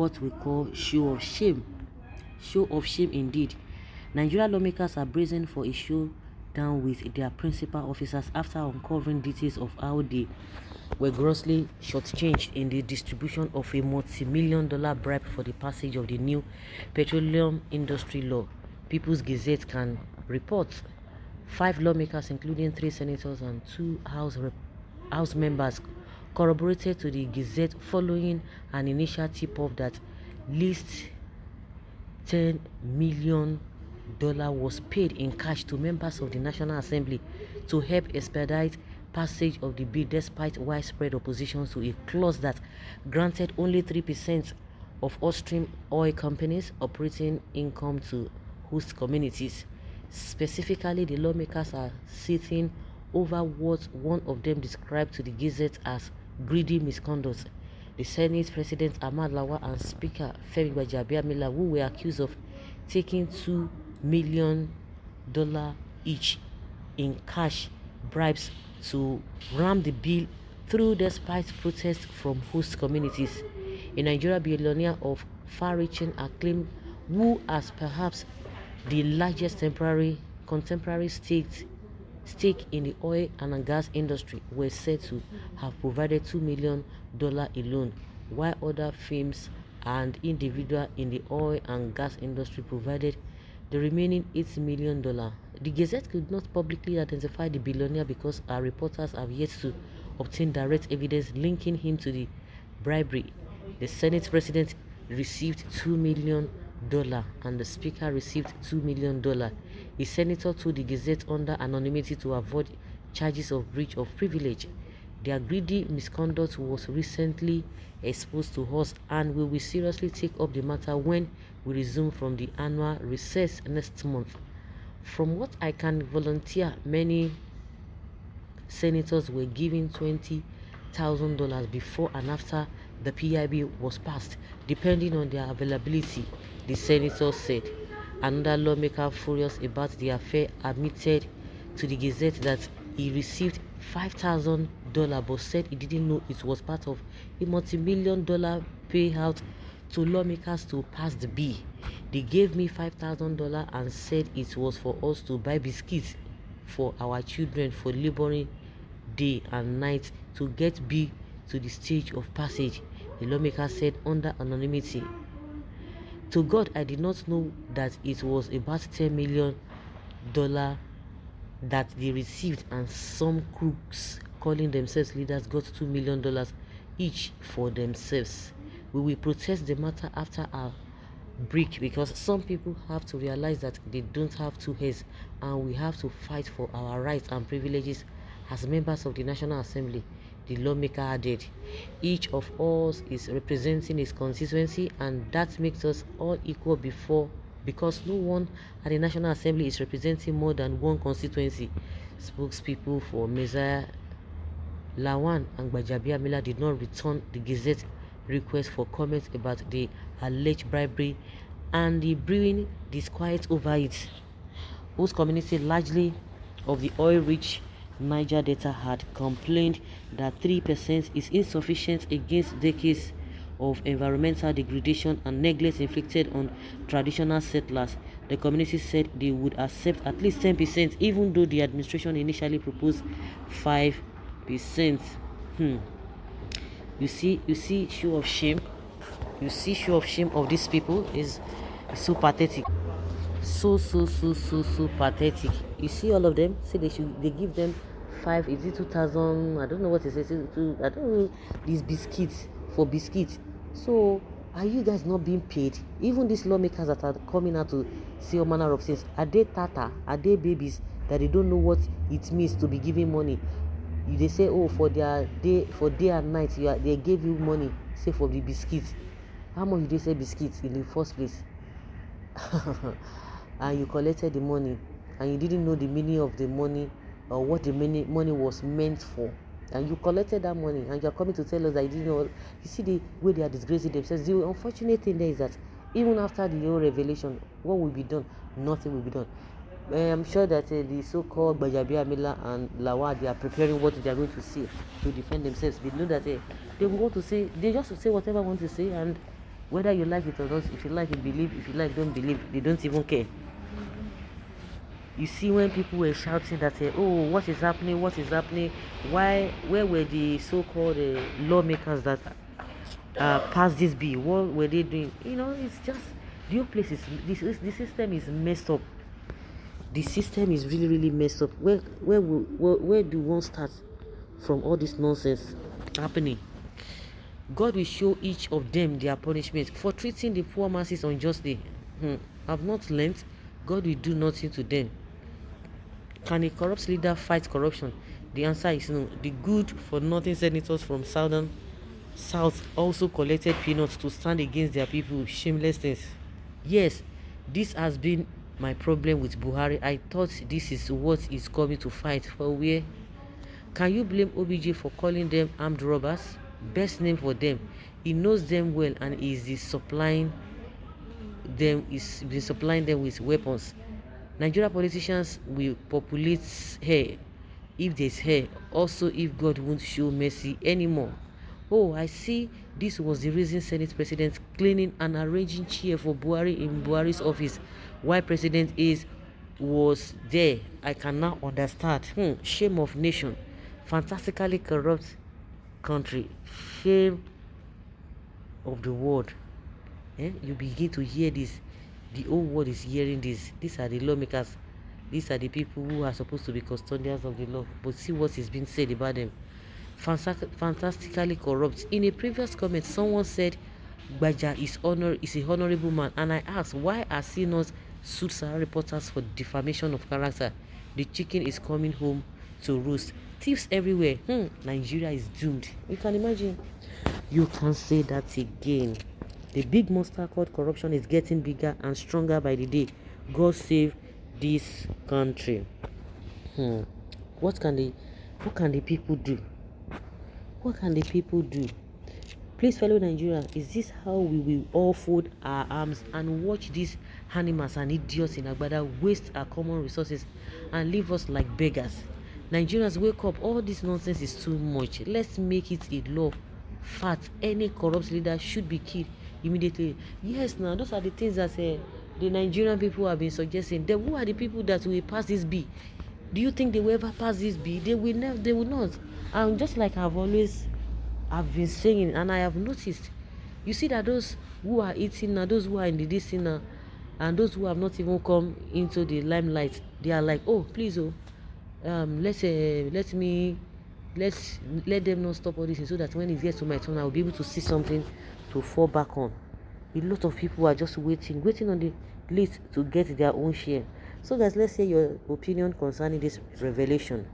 what we call show of shame. Show of shame indeed. Nigerian lawmakers are bracing for a showdown with their principal officers after uncovering details of how they were grossly shortchanged in the distribution of a multi-million-dollar bribe for the passage of the new petroleum industry law. People's Gazette can report 5 lawmakers, including 3 senators and 2 House members, corroborated to the Gazette following an initial tip-off that least $10 million was paid in cash to members of the National Assembly to help expedite passage of the bill despite widespread opposition to a clause that granted only 3% of upstream oil companies operating income to host communities. Specifically, the lawmakers are seething over what one of them described to the Gazette as greedy misconduct. The Senate President Ahmad Lawal and Speaker Femi Gbajabiamila, who were accused of taking $2 million each in cash bribes to ram the bill through despite protests from host communities. A Nigerian billionaire of far-reaching acclaim, who has perhaps the largest contemporary stake in the oil and gas industry, was said to have provided $2 million alone, while other firms and individuals in the oil and gas industry provided the remaining $8 million. The Gazette could not publicly identify the billionaire because our reporters have yet to obtain direct evidence linking him to the bribery. The Senate President received $2 million and the Speaker received $2 million. A senator told the Gazette under anonymity to avoid charges of breach of privilege. Their greedy misconduct was recently exposed to us, and we will seriously take up the matter when we resume from the annual recess next month. From what I can volunteer, many senators were given $20,000 before and after the PIB was passed, depending on their availability, the senator said. Another lawmaker, furious about the affair, admitted to the Gazette that he received $5,000 but said he didn't know it was part of a multi-million-dollar payout to lawmakers to pass the bill. They gave me $5,000 and said it was for us to buy biscuits for our children for laboring day and night to get bill to the stage of passage, the lawmaker said under anonymity. To God, I did not know that it was about $10 million that they received, and some crooks calling themselves leaders got $2 million each for themselves. We will protest the matter after our break, because some people have to realize that they don't have 2 heads, and we have to fight for our rights and privileges as members of the National Assembly, the lawmaker added. Each of us is representing his constituency, and that makes us all equal because no one at the National Assembly is representing more than one constituency. Spokespeople for Messiah Lawan and Gbajabiamila did not return the Gazette request for comments about the alleged bribery and the brewing disquiet over it. Host community, largely of the oil-rich Niger Delta, had complained that 3% is insufficient against decades of environmental degradation and neglect inflicted on traditional settlers. The community said they would accept at least 10%, even though the administration initially proposed 5%. You see show of shame. You see show of shame of these people is so pathetic. So pathetic. You see all of them say they give them 5, is it 2,000? I don't know what it says. I don't know these biscuits for biscuits. So are you guys not being paid? Even these lawmakers that are coming out to say all manner of things, are they tata? Are they babies that they don't know what it means to be giving money? They say, oh, for day and night, they gave you money, say for the biscuits. How much did they say biscuits in the first place? And you collected the money, and you didn't know the meaning of the money or what the money was meant for, and you collected that money, and you're coming to tell us that you didn't know. You see the way they are disgracing themselves. The unfortunate thing there is that even after the whole revelation, what will be done? Nothing will be done. I'm sure that the so-called Gbajabiamila and Lawal, they are preparing what they are going to say to defend themselves. They know that they want to say, they just say whatever they want to say, and Whether you like it or not, if you like, you believe. If you like, don't believe. They don't even care. You see, when people were shouting that, oh, what is happening? What is happening? Why? Where were the so-called lawmakers that passed this bill? What were they doing? It's just the whole place the system is messed up. The system is really, really messed up. Where do one start from all this nonsense happening? God will show each of them their punishment for treating the poor masses unjustly. Have not learned, God will do nothing to them. Can a corrupt leader fight corruption? The answer is no. The good-for-nothing senators from South also collected peanuts to stand against their people. Shamelessness. Yes, this has been my problem with Buhari. I thought this is what he's coming to fight for. Where? Can you blame OBJ for calling them armed robbers? Best name for them. He knows them well and is supplying them with weapons. Nigeria politicians will populate hair if there's hair. Also, if God won't show mercy anymore. Oh, I see. This was the reason Senate President cleaning and arranging chair for Buhari in Buhari's office while President was there. I can now understand. Shame of nation. Fantastically corrupt country. Shame of the world. You begin to hear this. The whole world is hearing this. These are the lawmakers. These are the people who are supposed to be custodians of the law. But see what is being said about them. Fantastically corrupt. In a previous comment, someone said Gbaja is a honorable man. And I asked, why are he not sued Sahara reporters for defamation of character? The chicken is coming home to roost. Thieves everywhere. Nigeria is doomed. You can imagine. You can say that again. The big monster called corruption is getting bigger and stronger by the day. God save this country. What can the people do? What can the people do? Please, fellow Nigeria, is this how we will all fold our arms and watch these animals and idiots in Agbada waste our common resources and leave us like beggars? Nigerians, wake up. All this nonsense is too much. Let's make it a law. Fact, any corrupt leader should be killed immediately. Yes, now those are the things that the Nigerian people have been suggesting. Then who are the people that will pass this bill? Do you think they will ever pass this bill? They will never. They will not. And just like I've been saying, and I have noticed, you see that those who are eating now, those who are in the this now, and those who have not even come into the limelight, they are like, oh, please, let them not stop all this, so that when it gets to my turn, I will be able to see something to fall back on. A lot of people are just waiting on the list to get their own share. So guys, let's hear your opinion concerning this revelation.